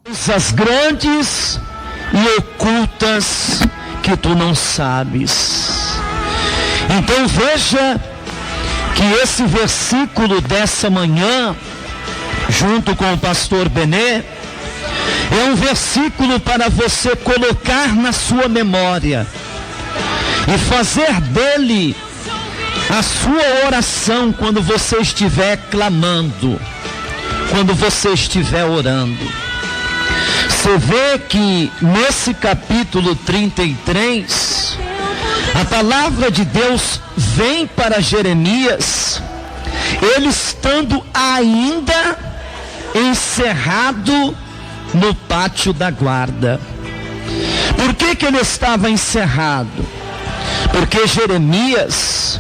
Coisas grandes e ocultas que tu não sabes. Então veja que esse versículo dessa manhã, junto com o pastor Benê, é um versículo para você colocar na sua memória e fazer dele a sua oração quando você estiver clamando, quando você estiver orando. Você vê que nesse capítulo 33, a palavra de Deus vem para Jeremias, ele estando ainda encerrado no pátio da guarda. Por que ele estava encerrado? Porque Jeremias,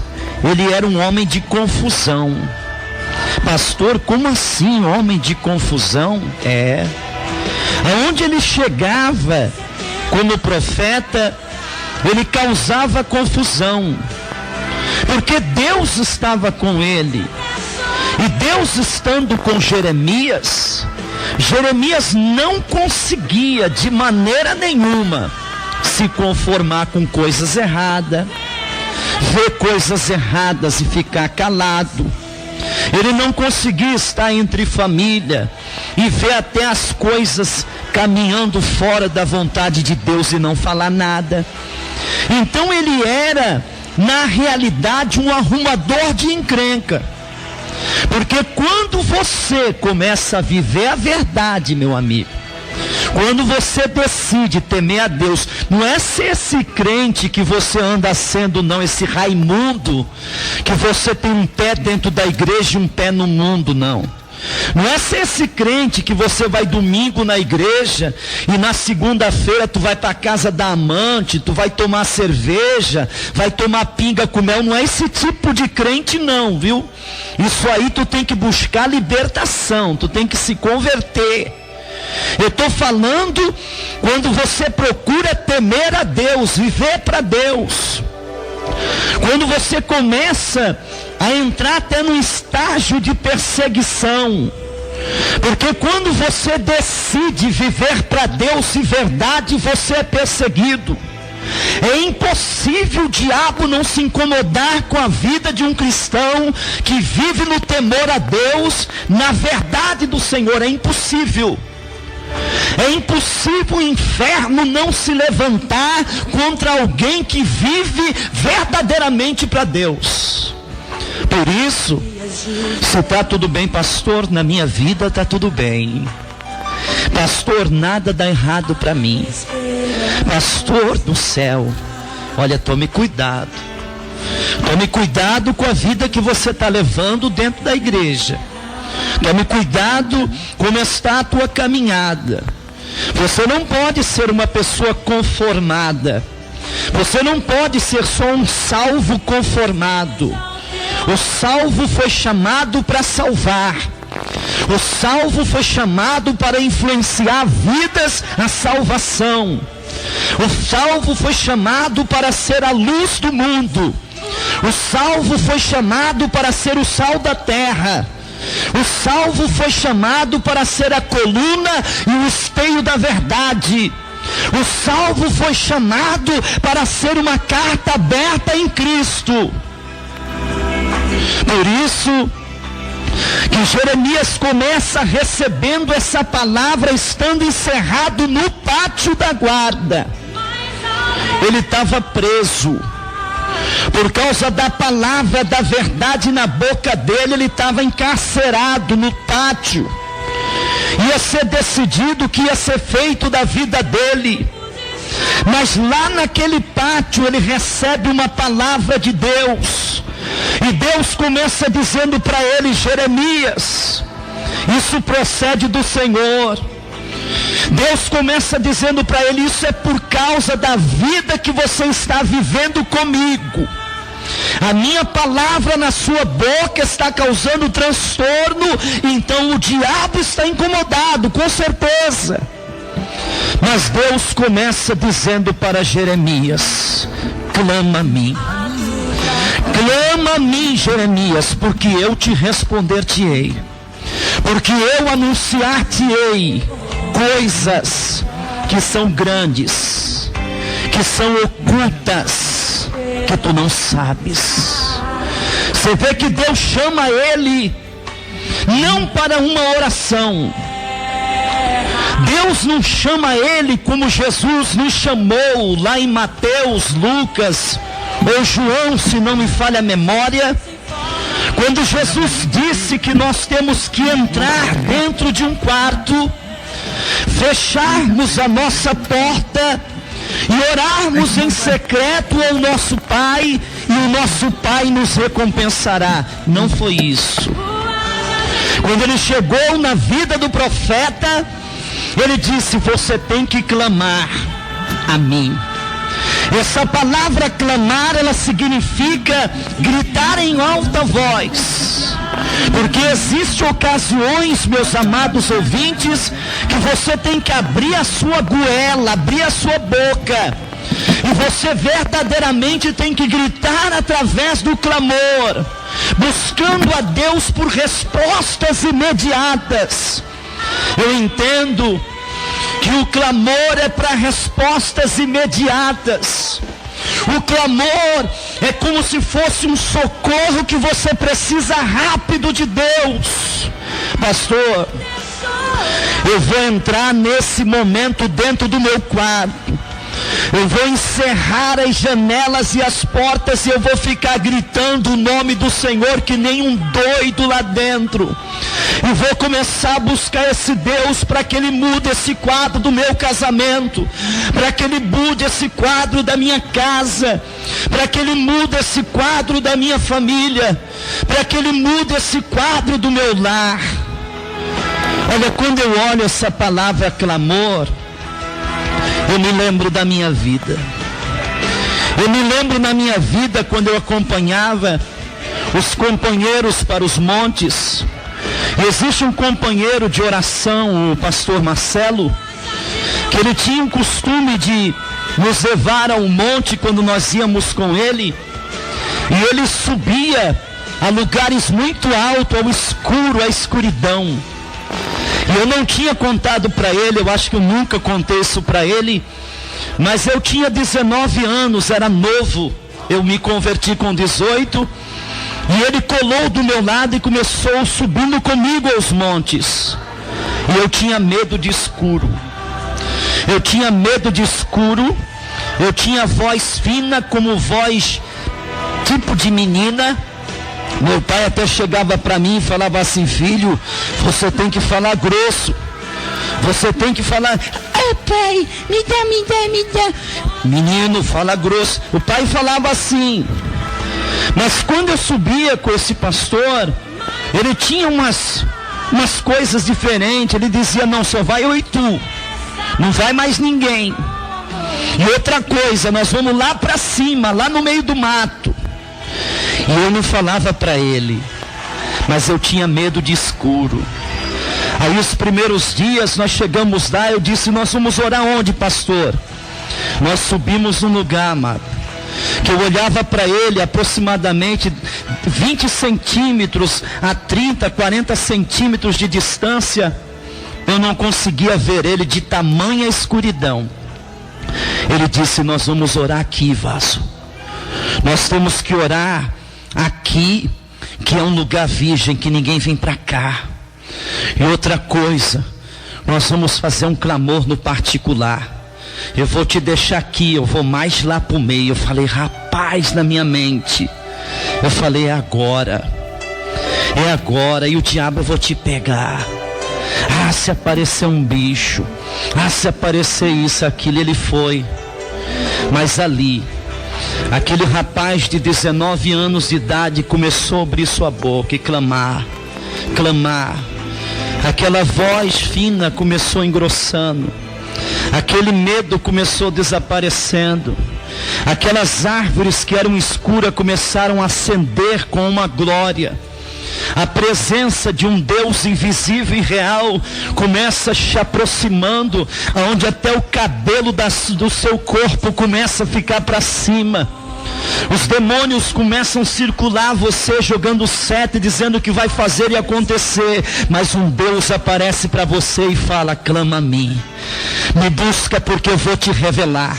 ele era um homem de confusão. Pastor, como assim homem de confusão? Aonde ele chegava como profeta, ele causava confusão, porque Deus estava com ele. E Deus estando com Jeremias, Jeremias não conseguia de maneira nenhuma se conformar com coisas erradas, ver coisas erradas e ficar calado. Ele não conseguia estar entre família e ver até as coisas caminhando fora da vontade de Deus e não falar nada. Então ele era, na realidade, um arrumador de encrenca. Porque quando você começa a viver a verdade, meu amigo, quando você decide temer a Deus, não é ser esse crente que você anda sendo, não, esse Raimundo, que você tem um pé dentro da igreja e um pé no mundo, não. Não é ser esse crente que você vai domingo na igreja e na segunda-feira tu vai para a casa da amante, tu vai tomar cerveja, vai tomar pinga com mel. Não é esse tipo de crente não, viu? Isso aí tu tem que buscar libertação, tu tem que se converter. Eu estou falando quando você procura temer a Deus, viver para Deus. Quando você começa a entrar até no estágio de perseguição. Porque quando você decide viver para Deus e verdade, você é perseguido. É impossível o diabo não se incomodar com a vida de um cristão que vive no temor a Deus, na verdade do Senhor. É impossível. É impossível o inferno não se levantar contra alguém que vive verdadeiramente para Deus. Por isso, se está tudo bem, pastor, na minha vida está tudo bem. Pastor, nada dá errado para mim. Pastor do céu, olha, tome cuidado. Tome cuidado com a vida que você está levando dentro da igreja. Tome cuidado como está a tua caminhada. Você não pode ser uma pessoa conformada. Você não pode ser só um salvo conformado. O salvo foi chamado para salvar. O salvo foi chamado para influenciar vidas à salvação. O salvo foi chamado para ser a luz do mundo. O salvo foi chamado para ser o sal da terra. O salvo foi chamado para ser a coluna e o esteio da verdade. O salvo foi chamado para ser uma carta aberta em Cristo. Por isso que Jeremias começa recebendo essa palavra estando encerrado no pátio da guarda. Ele estava preso. Por causa da palavra da verdade na boca dele, ele estava encarcerado no pátio. Ia ser decidido o que ia ser feito da vida dele. Mas lá naquele pátio ele recebe uma palavra de Deus. E Deus começa dizendo para ele: Jeremias, isso procede do Senhor. Deus começa dizendo para ele: isso é por causa da vida que você está vivendo comigo. A minha palavra na sua boca está causando transtorno, então o diabo está incomodado, com certeza. Mas Deus começa dizendo para Jeremias: clama a mim. Clama a mim, Jeremias, porque eu te responder-te-ei. Porque eu anunciar-te-ei coisas que são grandes, que são ocultas, que tu não sabes. Você vê que Deus chama ele não para uma oração. Deus não chama ele como Jesus nos chamou lá em Mateus, Lucas ou João, se não me falha a memória, quando Jesus disse que nós temos que entrar dentro de um quarto, fecharmos a nossa porta e orarmos em secreto ao nosso Pai, e o nosso Pai nos recompensará. Não foi isso. Quando ele chegou na vida do profeta, ele disse: você tem que clamar a mim. Essa palavra clamar, ela significa gritar em alta voz. Porque existem ocasiões, meus amados ouvintes, que você tem que abrir a sua goela, abrir a sua boca, e você verdadeiramente tem que gritar através do clamor, buscando a Deus por respostas imediatas. Eu entendo que o clamor é para respostas imediatas. O clamor é como se fosse um socorro que você precisa rápido de Deus. Pastor, eu vou entrar nesse momento dentro do meu quarto, eu vou encerrar as janelas e as portas, e eu vou ficar gritando o nome do Senhor que nem um doido lá dentro, e vou começar a buscar esse Deus para que Ele mude esse quadro do meu casamento, para que Ele mude esse quadro da minha casa, para que Ele mude esse quadro da minha família, para que Ele mude esse quadro do meu lar. Olha, quando eu olho essa palavra clamor, eu me lembro da minha vida. Eu me lembro na minha vida quando eu acompanhava os companheiros para os montes. Existe um companheiro de oração, o pastor Marcelo, que ele tinha o costume de nos levar ao monte quando nós íamos com ele. E ele subia a lugares muito altos, ao escuro, à escuridão. E eu não tinha contado para ele, eu acho que eu nunca contei isso para ele, mas eu tinha 19 anos, era novo, eu me converti com 18, e ele colou do meu lado e começou subindo comigo aos montes, e eu tinha medo de escuro, eu tinha voz fina como voz tipo de menina. Meu pai até chegava para mim e falava assim: filho, você tem que falar grosso, você tem que falar, pai, me dá. Menino, fala grosso. O pai falava assim. Mas quando eu subia com esse pastor, ele tinha umas coisas diferentes. Ele dizia: não, só vai eu e tu, não vai mais ninguém. E outra coisa, nós vamos lá para cima, lá no meio do mato. E eu não falava para ele, mas eu tinha medo de escuro. Aí os primeiros dias nós chegamos lá, eu disse: nós vamos orar onde, pastor? Nós subimos num lugar, amado, que eu olhava para ele aproximadamente 20 centímetros a 30, 40 centímetros de distância. Eu não conseguia ver ele de tamanha escuridão. Ele disse: nós vamos orar aqui, vaso. Nós temos que orar aqui, que é um lugar virgem, que ninguém vem para cá. E outra coisa, nós vamos fazer um clamor no particular. Eu vou te deixar aqui, eu vou mais lá pro meio. Eu falei: rapaz, na minha mente, eu falei: é agora, e o diabo eu vou te pegar. Ah, se aparecer um bicho, ah, se aparecer isso, aquilo. Ele foi. Mas ali, aquele rapaz de 19 anos de idade começou a abrir sua boca e clamar. Aquela voz fina começou engrossando. Aquele medo começou desaparecendo. Aquelas árvores que eram escuras começaram a acender com uma glória. A presença de um Deus invisível e real começa se aproximando, onde até o cabelo do seu corpo começa a ficar para cima. Os demônios começam a circular você, jogando seta, dizendo que vai fazer e acontecer. Mas um Deus aparece para você e fala: clama a mim, me busca porque eu vou te revelar.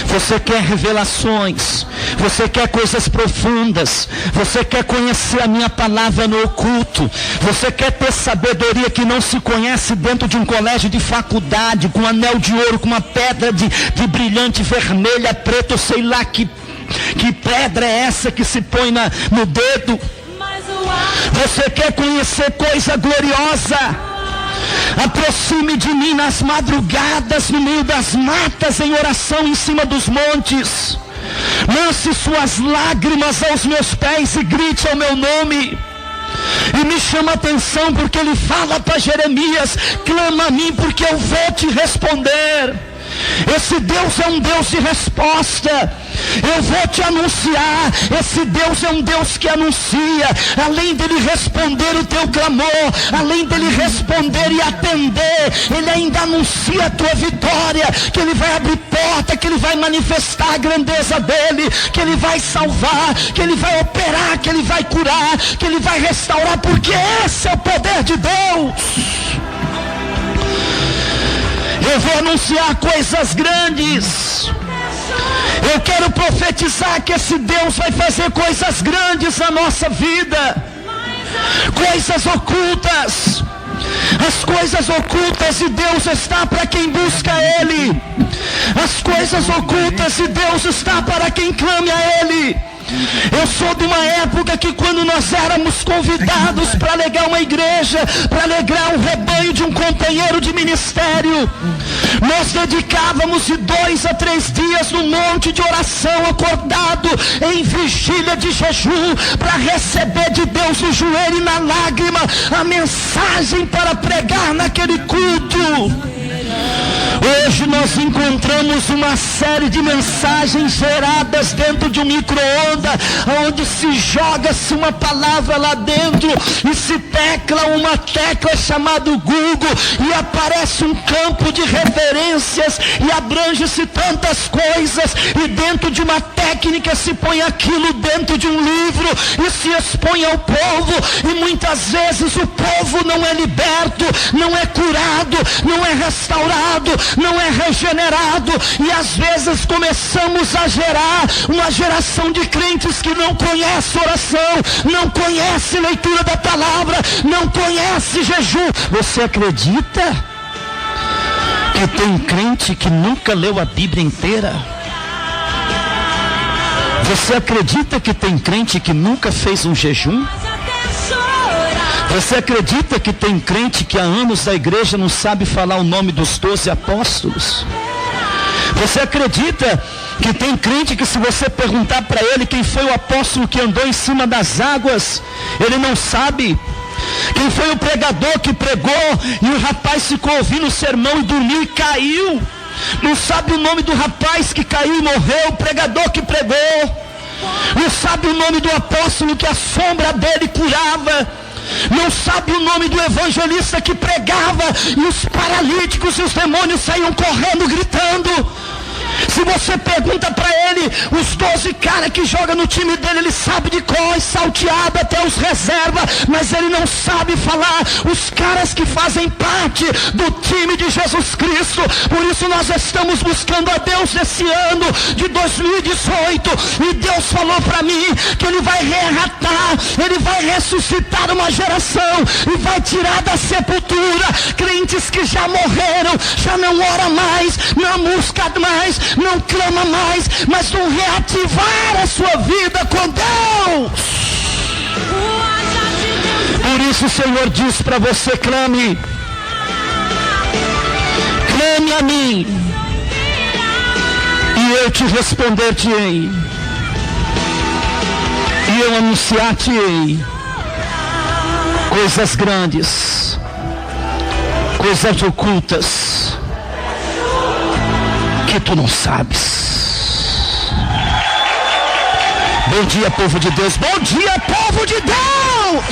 Você quer revelações, você quer coisas profundas, você quer conhecer a minha palavra no oculto, você quer ter sabedoria que não se conhece dentro de um colégio de faculdade, com um anel de ouro, com uma pedra de brilhante vermelha, preta, ou sei lá que pedra é essa que se põe no dedo. Você quer conhecer coisa gloriosa? Aproxime de mim nas madrugadas, no meio das matas, em oração em cima dos montes. Lance suas lágrimas aos meus pés e grite ao meu nome. E me chama a atenção porque ele fala para Jeremias: clama a mim porque eu vou te responder. Esse Deus é um Deus de resposta. Eu vou te anunciar. Esse Deus é um Deus que anuncia. Além dele responder o teu clamor, além dele responder e atender, ele ainda anuncia a tua vitória, que ele vai abrir porta, que ele vai manifestar a grandeza dele, que ele vai salvar, que ele vai operar, que ele vai curar, que ele vai restaurar, porque esse é o poder de Deus. Eu vou anunciar coisas grandes. Eu quero profetizar que esse Deus vai fazer coisas grandes na nossa vida. Coisas ocultas. As coisas ocultas de Deus está para quem busca Ele. As coisas ocultas de Deus está para quem clame a Ele. Eu sou de uma época que, quando nós éramos convidados para alegar uma igreja, para alegrar um rebanho de um companheiro de ministério, nós dedicávamos de 2 a 3 dias no monte de oração, acordado em vigília de jejum, para receber de Deus no joelho e na lágrima a mensagem para pregar naquele culto. Hoje nós encontramos uma série de mensagens geradas dentro de um micro-ondas, onde se joga-se uma palavra lá dentro e se tecla uma tecla chamada Google, e aparece um campo de referências e abrange-se tantas coisas, e dentro de uma técnica se põe aquilo dentro de um livro e se expõe ao povo, e muitas vezes o povo não é liberto, não é curado, não é restaurado, não é regenerado, e às vezes começamos a gerar uma geração de crentes que não conhece oração, não conhece leitura da palavra, não conhece jejum. Você acredita que tem crente que nunca leu a Bíblia inteira? Você acredita que tem crente que nunca fez um jejum? Você acredita que tem crente que há anos da igreja não sabe falar o nome dos 12 apóstolos? Você acredita que tem crente que, se você perguntar para ele quem foi o apóstolo que andou em cima das águas, ele não sabe? Quem foi o pregador que pregou e o rapaz ficou ouvindo o sermão e dormiu e caiu? Não sabe o nome do rapaz que caiu e morreu, o pregador que pregou. Não sabe o nome do apóstolo que a sombra dele curava. Não sabe o nome do evangelista que pregava e os paralíticos e os demônios saíam correndo, gritando. Se você pergunta para ele, os 12 caras que jogam no time dele, ele sabe de cor, salteado até os reserva, mas ele não sabe falar os caras que fazem parte do time de Jesus Cristo. Por isso nós estamos buscando a Deus esse ano de 2018, e Deus falou para mim que Ele vai rearratar, Ele vai ressuscitar uma geração e vai tirar da sepultura crentes que já morreram, já não ora mais, não busca mais, não clama mais, mas vão reativar a sua vida com Deus. Por isso o Senhor diz para você: clame a mim e eu te responder-te-ei, e eu anunciar-te-ei coisas grandes, coisas ocultas que tu não sabes. Bom dia, povo de Deus. Bom dia, povo de Deus.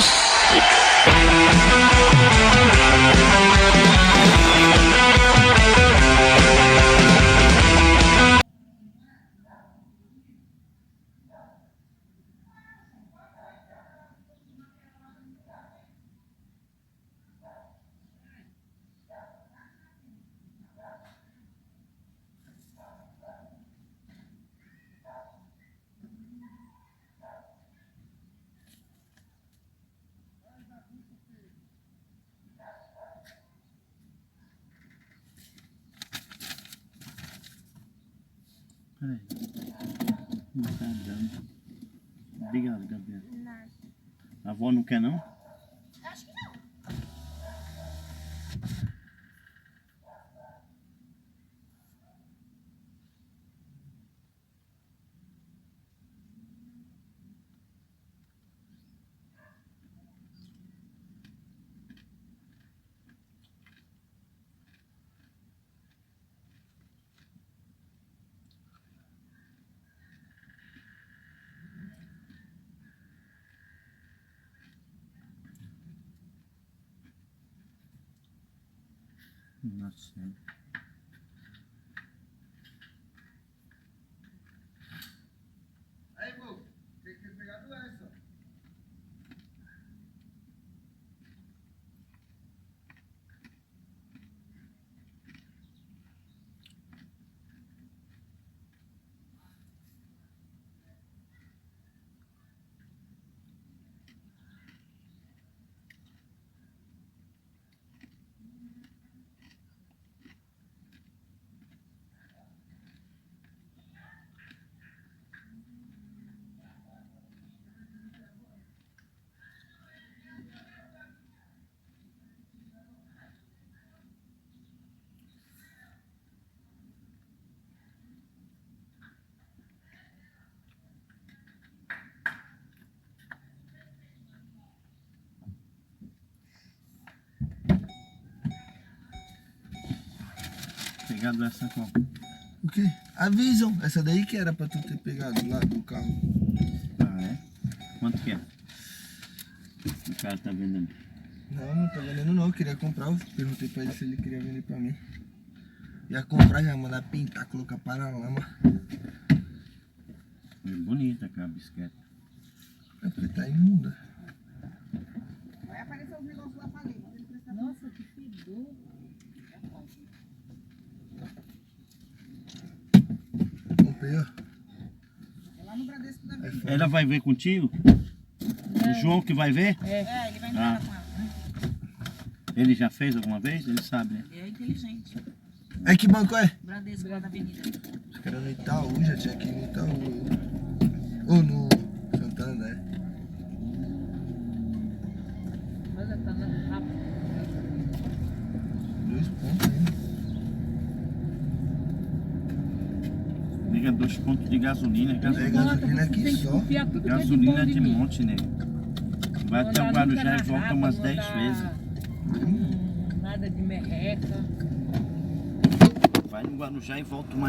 Peraí. Não tá dando. Obrigado, Gabriela. Nada. A avó não quer, não? Acho que não. Nossa. Aí, vô, tem que ter pegado essa. Pegado essa qual? O quê? A Vision. Essa daí que era pra tu ter pegado lá do carro. Ah, é? Quanto que é? O cara tá vendendo. Não tá vendendo não. Eu queria comprar. Eu perguntei pra ele se ele queria vender pra mim. Ia comprar, já mandar pintar, colocar paralama. É bonita aquela bicicleta. É porque tá imunda. Vai aparecer os negócios lá pra dentro. Nossa, que fedor. Comprei, ó. É lá no Bradesco da É Vida. foda. Ela vai ver contigo? O João que vai ver? É, ele vai entrar Ah. com ela. Ele já fez alguma vez? Ele sabe, né? Ele é inteligente. É que banco é? Bradesco lá da Avenida. Acho que era no Itaú, já tinha que ir no Itaú. Ou no Santander. Mas tá andando rápido. 2 pontos ainda. Liga 2 pontos de gasolina. É Gasolina, gasolina aqui Tem que só. confiar tudo que é gasolina de de bom de mim. monte, né? Vai Não até o andar nunca Guarujá na e volta rapa, umas não 10 andar, vezes. Nada de merreca. Vai no Guarujá e volta umas